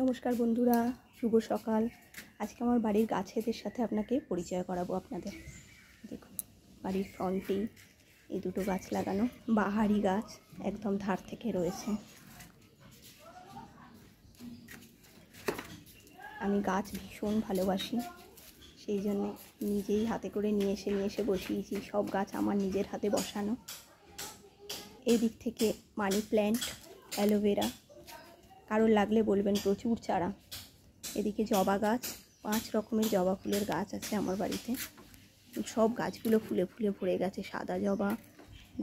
নমস্কার বন্ধুরা, শুভ সকাল। আজকে আমার বাড়ির গাছেদের সাথে আপনাকে পরিচয় করাবো আপনাদের। দেখুন, বাড়ির ফ্রন্টেই এই দুটো গাছ লাগানো, বাহারি গাছ, একদম ধার থেকে রয়েছে। আমি গাছ ভীষণ ভালোবাসি, সেই জন্য নিজেই হাতে করে নিয়ে এসে বসিয়েছি। সব গাছ আমার নিজের হাতে বসানো। এই দিক থেকে মানি প্ল্যান্ট, অ্যালোভেরা, কারোর লাগলে বলবেন, প্রচুর চারা। এদিকে জবা গাছ, 5 রকমের জবা ফুলের গাছ আছে আমার বাড়িতে। সব গাছগুলো ফুলে ফুলে ভরে গেছে। সাদা জবা,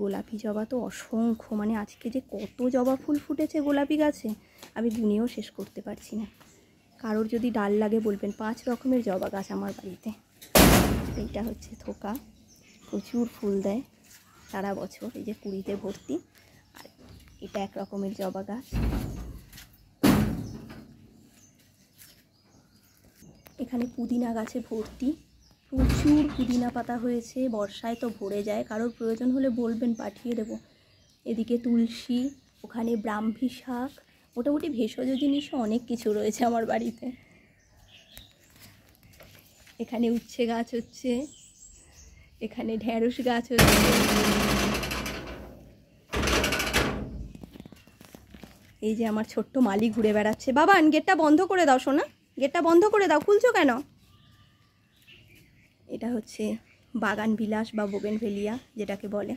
গোলাপি জবা তো অসংখ্য, মানে আজকে যে কত জবা ফুল ফুটেছে গোলাপি গাছে আমি গুনেও শেষ করতে পারছি না। কারোর যদি ডাল লাগে বলবেন। 5 রকমের জবা গাছ আমার বাড়িতে। এইটা হচ্ছে থোকা, প্রচুর ফুল দেয় সারা বছর, এই যে কুড়িতে ভর্তি। আর এটা 1 রকমের জবা গাছ। এখানে পুদিনা গাছে ভর্তি, প্রচুর পুদিনা পাতা হয়েছে। বর্ষায় তো ভরে যায়, কারোর প্রয়োজন হলে বলবেন, পাঠিয়ে দেব। এদিকে তুলসী, ওখানে ব্রাহ্মী শাক, মোটামুটি ভেষজ জিনিসও অনেক কিছু রয়েছে আমার বাড়িতে। এখানে উচ্ছে গাছ হচ্ছে, এখানে ঢেঁড়স গাছ হচ্ছে। এই যে আমার ছোট্ট মালি ঘুরে বেড়াচ্ছে। বাবা, গেটটা বন্ধ করে দাও সোনা, গেটটা বন্ধ করে দাও, খুলছো কেন? এটা হচ্ছে বাগান বিলাস বা বোগেনভেলিয়া যেটাকে বলে।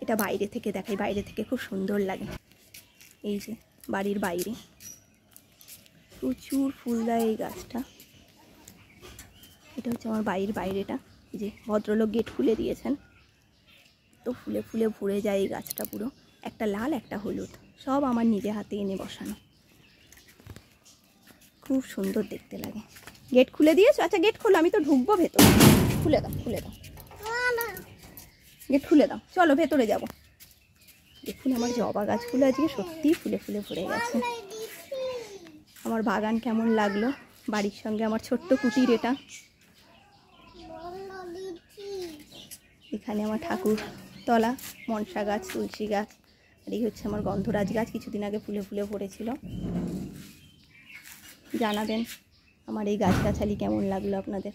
এটা বাইরে থেকে দেখাই, বাইরে থেকে খুব সুন্দর লাগে। এই যে বাড়ির বাইরে প্রচুর ফুল দেয় এই গাছটা। এটা হচ্ছে আমার বাড়ির বাইরেটা। এই যে ভদ্রলোক গেট খুলে দিয়েছেন, তো ফুলে ফুলে ভরে যায় এই গাছটা পুরো। একটা লাল, একটা হলুদ, সব আমার নিজে হাতে এনে বসানো। খুব সুন্দর দেখতে লাগে। গেট খুলে দিয়েছো? আচ্ছা গেট খোলো, আমি তো ঢুকবো ভেতরে। খুলে দাও, খুলে দাও, গেট খুলে দাও, চলো ভেতরে যাব। দেখুন আমার জবা গাছগুলো আজকে সত্যিই ফুলে ফুলে ভরে গেছে। আমার বাগান কেমন লাগলো? বাড়ির সঙ্গে আমার ছোট্ট কুটির এটা। এখানে আমার ঠাকুর তলা, মনসা গাছ, তুলসী গাছ, আর এই হচ্ছে আমার গন্ধরাজ গাছ, কিছুদিন আগে ফুলে ফুলে ভরেছিল। জানাবেন আমার এই গাছগাছালি কেমন লাগলো আপনাদের।